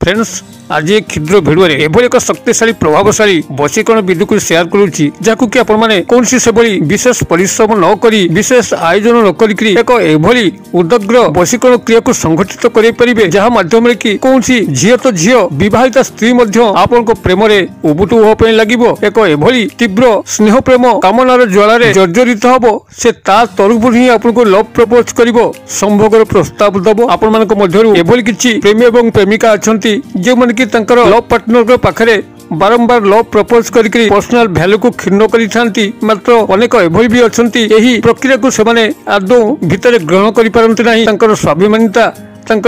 Friends आज एक क्षुद्र भिडियो एभली एक शक्तिशाली प्रभावशाली वशीकरण विधि को शेयर करुच्ची जहां कि आपण माने कौन से विशेष परिश्रम न करी विशेष आयोजन न करी एक एभली उदग्र वशीकरण क्रिया को संगठित करें पारे जहाँ माध्यम कि कौन झील तो झील विवाहिता स्त्री आपण प्रेम उबुटु होगा लगे एक एभली तीव्र स्नेह प्रेम कामनार ज्वालार जर्जरित हम से तरफ ही आपको लव प्रपोज कर संभोगर प्रस्ताव दब आपण मान एभली किसी प्रेमी और प्रेमिका अच्छा जो मैंने कि लव पार्टनर पाखे बारंबार लव प्रपोज करके पर्सनल वैल्यू को क्षीण करी मात्र अनेक एभली भी अच्छा प्रक्रिया को सेमाने आदौ भितर ग्रहण कर स्वाभिमानिता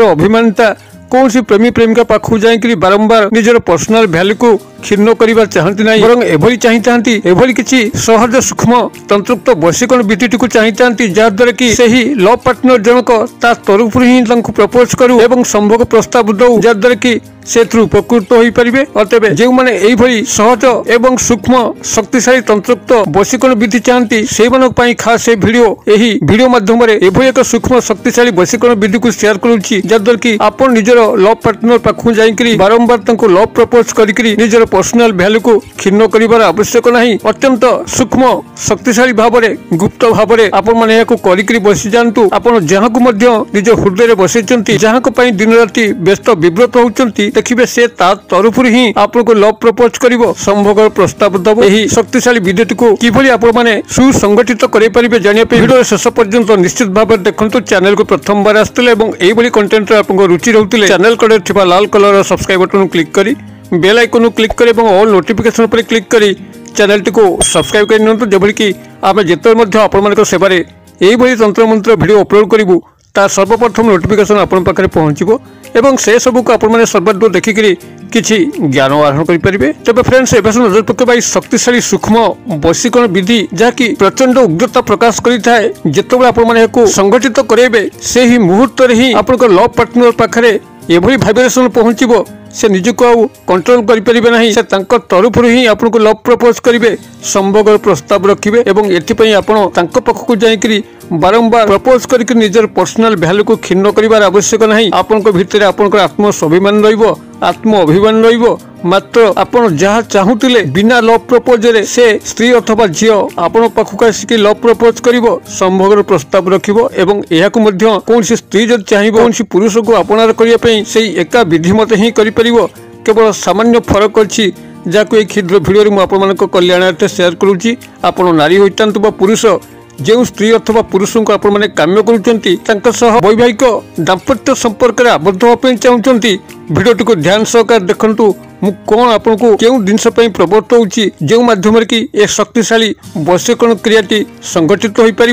अभिमानिता कौन सी प्रेमी प्रेमिका पाखु जाई बारंबार निजर पर्सनल वैल्यू को क्षीण करने चाहती ना बर एभली चाहती एभली किसी सहज सूक्ष्म तंत्रोक्त वशीकरण विधि को चाहती जहाद्वारा कि सही लव पार्टनर जनक तरफ ही प्रपोज करू एवं संभोग प्रस्ताव दऊ जहाद्वारा कि से उपकृत हो पारे अतएव जो मैंने सहज एवं सूक्ष्म शक्तिशाली तंत्रोक्त वशीकरण विधि चाहती से खास भिडियो माध्यम एभली एक सूक्ष्म शक्तिशाली वशीकरण विधि को शेयर करुच्ची जहाद्वारा कि आप निजर लव पार्टनर पाखु जाई बारंबार लव प्रपोज करके निजर पर्सनल वैल्यू को क्षीण कर आवश्यक नहीं अत्यंत सूक्ष्म शक्तिशाली भाव में गुप्त भाव में आपड़ी बसी जातु आप जहाँ को निज हृदय बसई जहाँ दिन राति व्यस्त विव्रत होती देखिए से तरफ ही आपको लव प्रपोज कर संभोग प्रस्ताव दब यही शक्तिशाली विधि को किभली आपने सुसंगठित करें जाना भिडियो शेष पर्यंत निश्चित भाव में देखो चैनल को प्रथम बार आसते कंटेंट आपको रुचि रोते चैनल कड़े लाल कलर सब्सक्राइब बटन क्लिक करी बेल आइकन क्लिक करें ऑल नोटिफिकेशन पर क्लिक करी चैनल टी को सब्सक्राइब कर जबकि कि आम जिते आपण सेवार यही तंत्र मंत्र भिडियो अपलोड करूँ ता सर्वप्रथम नोटिफिकेशन आपण पाखे पहुँचो एवं से सबको आपण सर्वाधिक देखिकी किसी ज्ञान आहरण करेंगे तेज फ्रेंड्स एवं नजर पकेबा शक्तिशाली सूक्ष्म वशीकरण विधि जहाँकि प्रचंड उग्रता प्रकाश करें जिते आपको संगठित करेंगे से ही मुहूर्त ही आप लव पार्टनर पाखे एभली भाइब्रेशन पहुँचो से निजक आउ कंट्रोल करें ना से तरफ ही आपको लव प्रपोज करेंगे संभोग प्रस्ताव रखिए और एपाई आपको जाकि बारंबार प्रपोज करके निजर पर्सनल वैल्यू को क्षीण कर आवश्यक नहीं आपण भितर आपण आत्म स्वाभिमान आत्म अभिमान मात्र आपण जहाँ चाहूले बिना लव प्रपोज से स्त्री अथवा झी आपण पाखक आसिक लव प्रपोज कर संभोग प्रस्ताव रखिबो एवं यह कौन स्त्री जब चाहिए कौन पुरुष को अपनार करने से एका विधि मत ही कर केवल सामान्य फरक अच्छी जहाँ एक क्षुद्र भिडियो मुझे कल्याणार्थ शेयर करुच्ची आपण नारी होता पुरुष जो स्त्री अथवा पुरुष को आप काम्य कर वैवाहिक दाम्पत्य संपर्क में आबद्ध होगा चाहते भिडियो को ध्यान सहकार देखु मु कौन आपको क्यों जिनस प्रवर्त होची जो माध्यम कि एक शक्तिशाली वशीकरण क्रियाटी संगठित हो पार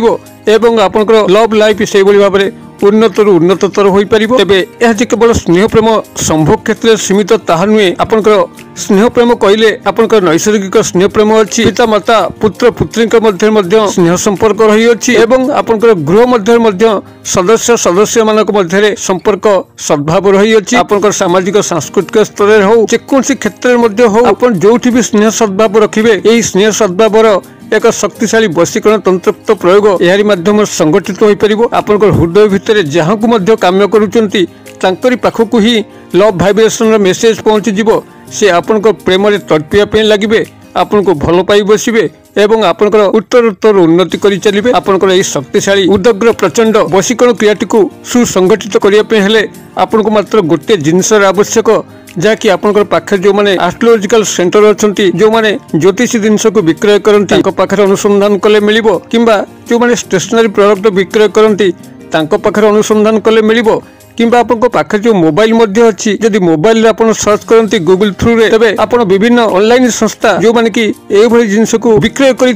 एवं आपंकर लव लाइफ से भाव में उन्नतरू उन्नततर हो पार तेबे यह केवल स्नेह प्रेम संभोग क्षेत्र में सीमित ताहा नुहे आपंकर स्नेह प्रेम कहले आपंकर नैसर्गिक स्नेह प्रेम अच्छी पिता माता पुत्र पुत्री मध्य स्नेह संपर्क रही अच्छी एवं आपंकर गृह मध्य सदस्य सदस्य मानक मध्य संपर्क सद्भाव रही अच्छी आपंकर सामाजिक सांस्कृतिक स्तर हो जेकोसी क्षेत्र में हो आप जो भी स्नेह सद्भाव रखिए यही स्नेह सद्भावर एक शक्तिशाली वशीकरण तंत्र प्रयोग यारी माध्यम संगठित हो पार आपंकर हृदय भितर जहाँ को काम्य करुँच पाखक ही लव भाइब्रेशन मेसेज पहुँची से आपण प्रेम तड़पिया लगे आपन को भल पाई बसबे एवं आपनकर उत्तरोत्तर उन्नति करी चलिबे आपनकर एही शक्तिशाली उदग्र प्रचंड वशीकरण क्रियाटी को सुसंगठित करिया हेले आपन को मात्र गोटे जिनसर आवश्यक जहाँकि आपनकर पाखे जो माने एस्ट्रोलॉजिकल सेंटर अछंती जो माने ज्योतिषी जिनस को विक्रय करंती तांको पाखे अनुसंधान कले मिलिबो किंबा जो माने स्टेशनरी प्रोडक्ट विक्रय करंती तांको पाखे अनुसंधान कले मिलिबो किंबा आपन पाखे जो मोबाइल अच्छी जदि मोबाइल आप सर्च करती गूगल थ्रू रे तबे आपन विभिन्न ऑनलाइन संस्था जो माने कि एभली जिनस को विक्रय करी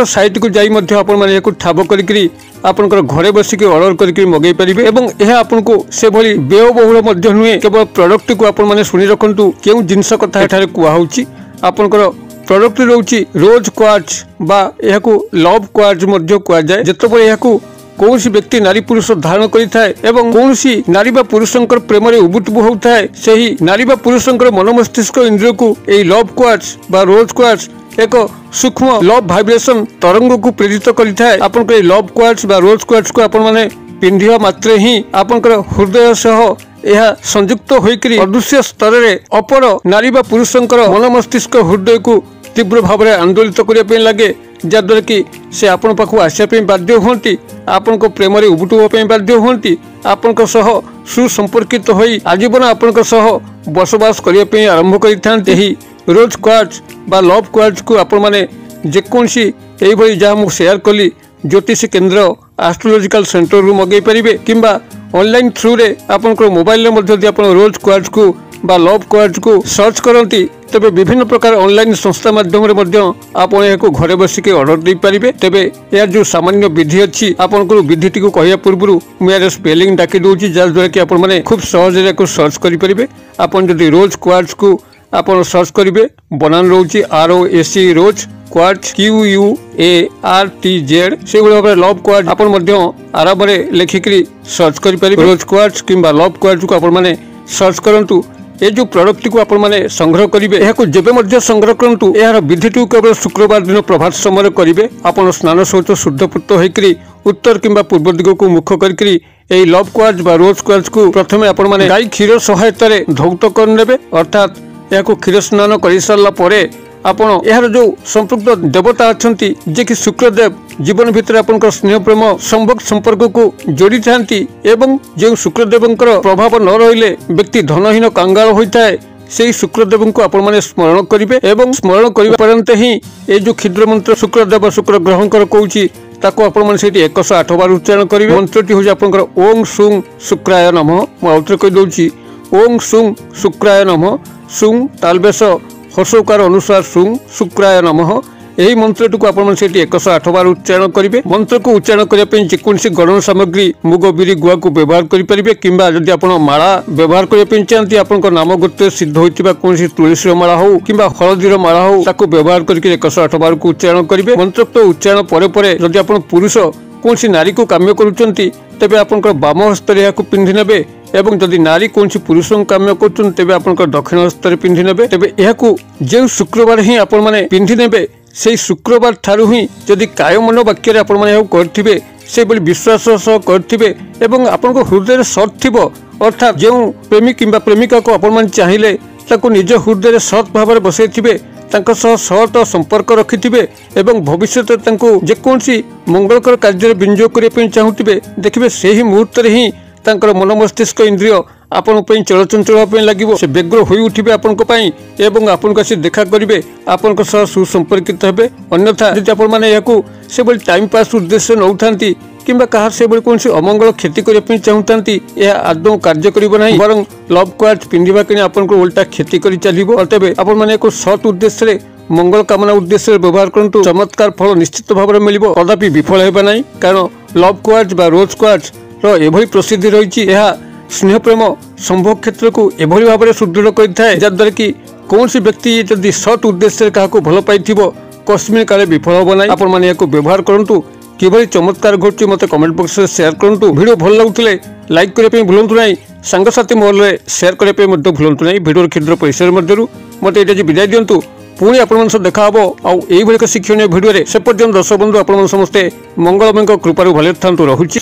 साइट को जाई मध्य आपन माने को ठाब करी आपनकर घरे बसिक ऑर्डर करके मगै पारिबे एवं यह आपको से भली व्ययबहुल मध्य नुहे केवल प्रोडक्ट को आपन माने सुनी रखंतु केउ जिनस कथा एठारे कुआ होउची आपनकर प्रोडक्ट रोची रोज क्वार्ट्ज बा यहाकू लव क्वार्ट्ज मध्य कुआ जाय जेतबे यहाकू कौन व्यक्ति नारी पुरुष धारण करें कौन नारी पुरुषंकर प्रेम उबुटुबु होता है से ही नारी पुरुषंकर मन मस्तिष्क इंद्रिय को यही लव क्वार्ट्ज बा रोज क्वार्ट्ज एक सूक्ष्म लव भाइब्रेशन तरंग को प्रेरित करें आपन लव क्वार्ट्ज बा रोज क्वार्ट्ज को आपण माने पिंधिया मात्रे ही आपनकर हृदय सह यह संयुक्त होकर अदृश्य स्तर में अपर नारी बा पुरुषंकर मन मस्तिष्क हृदय को तीव्र भाव में आंदोलित करने लगे जहाद्वारा कि से आपण पाखु आसापी बाध्य हमें आपण प्रेम उबुटुवाई बाध्य हमें आपण सुसंपर्कित हो आजीवन आपण बसवास करने आरंभ कर रोज क्वार्ट्ज बा लव क्वार्ट्ज को आपण मैंने जेकोसी यही जहाँ मुझे शेयर कली ज्योतिष केन्द्र एस्ट्रोलॉजिकल सेंटर रु मगै पारे किंबा ऑनलाइन थ्रू रे आपनकर मोबाइल में आप रोज क्वार्ट्ज को बा लव क्वार्ट्ज को सर्च करती तेबे विभिन्न प्रकार ऑनलाइन संस्था माध्यम आप घरे बसिक ऑर्डर दे पारे तेबे यार जो सामान्य विधि अच्छी आपनकर विधिटी को कहया पूर्व मुझे स्पेलिंग डाकी दूसरी जहाँद्वारा कि आप खूब सहज सर्च करेंगे आपन जदि रोज क्वार्ट्ज को आप सर्च करेंगे बनान रोचे ROAC रोज क्वार्ट्ज QUARTZ से भाव में लव क्वार्ट्ज आप आराम लिखिक सर्च करें रोज क्वार्ट्ज किंबा लव क्वार्ट्ज को आप सर्च करूँ ये जो प्रोडक्ट को आप संग्रह करेंगे यह जेबे संग्रह करूँ यार विधिटी केवल शुक्रवार दिन प्रभात समय करेंगे आप स्नान शौच शुद्धपूत होकर उत्तर किंबा पूर्व दिग को मुख करके लव क्वार्ट्ज बा रोज क्वार्ट्ज को प्रथम आप गाय क्षीर सहायता धौत करने अर्थात यह क्षीर स्नान कर सारापर आपण यार जो संपृक्त देवता अच्छा जे कि शुक्रदेव जीवन भितर आपन स्नेह प्रेम संभोग संपर्क को जोड़ी था जो शुक्रदेव प्रभाव न रही व्यक्ति धनहीन कांगाल होता है से शुक्रदेव को आपण मैंने स्मरण करेंगे एवं स्मरण करते ही ये जो क्षुद्र मंत्र शुक्रदेव शुक्र ग्रह कहूँ ताको आपण मैंने 108 बार उच्चारण करेंगे मंत्रटी हूँ आप ओं सुं शुक्राय नमः मुझे कहीदे ओं सुं शुक्राय नमः सुं तालबेश हर्षकार अनुसार सुं शुक्राय नमः यही मंत्रटी को आप 108 बार उच्चारण करेंगे मंत्र को उच्चारण करने जेकोसी गणन सामग्री मुग बिरी गुआ को व्यवहार करेंगे किंबा जदि आप माला व्यवहार करने चाहती आप नाम गोत्र सिद्ध होता कौन तुलसी माला हो किंबा हलदीर माला हो ताको व्यवहार करके 108 बार को उच्चारण करेंगे मंत्रोक्त उच्चारण पर जदि आप पुरुष कौन नारी को काम्य करुँच तेज आप बाम हस्तर यह पिंधि ने एवं जदि नारी कौन पुरुष काम्य कर दक्षिण हस्तर पिंधि ने तेज यह जो शुक्रवार ही आप पिंधि ने से शुक्रवार ठारू ही जदि कायमन वाक्य करेंगे से विश्वास करेंगे एवं आपण हृदय सत् थी अर्थात जो प्रेमी किंबा प्रेमिका को आपण चाहिए निज हृदय सत् भाव बसई सत संपर्क रखिथे एवं भविष्य जेकोसी मंगलकर कार्य विनियोग करने चाहूे देखिए से ही मुहूर्त ही मन मस्तिष्क इंद्रिय आपण चलचंचल लगे से व्यग्र हो उठे आपण आपन आसी देखा करेंगे आपण सुसंपर्कित हे अन्यथा यदि आप टाइम पास उद्देश्य नौ था कि से कौन अमंगल क्षति करने चाहूँगी यह आदौ कार्य करना बर लव क्वार्ट्ज पिंधा कि आपको उल्टा क्षति कर चलो तेज आप सत् उद्देश्य मंगल कामना उद्देश्य व्यवहार करूँ चमत्कार फल निश्चित भाव में मिल कदापि विफल होगा ना कारण लव क्वार्ट्ज बा रोज क्वार्ट्ज एभली प्रसिद्धि रही स्नेह प्रेम संभोग क्षेत्र को एभली भाव में सुदृढ़ करें जहाद्वारा कि कौन व्यक्ति जदि सत् उद्देश्य क्या भल पाई कस्मिन काले विफल होगा ना आपण मैंने व्यवहार करूँ किभली चमत्कार घटुची मत कमेंट बॉक्स में शेयर करूँ वीडियो भल लगुले लाइक करने भूलु ना सांगसाथी महल में शेयर करने भूलु ना वीडियो क्षुद्र परिसर मध्य मत ये विदाय दिंतु पुणी आपण देखा हम आई शिक्षणीय भिडियो से पर्यटन दर्शक बंधु आप समस्ते मंगलमय कृपार भले था रहुची।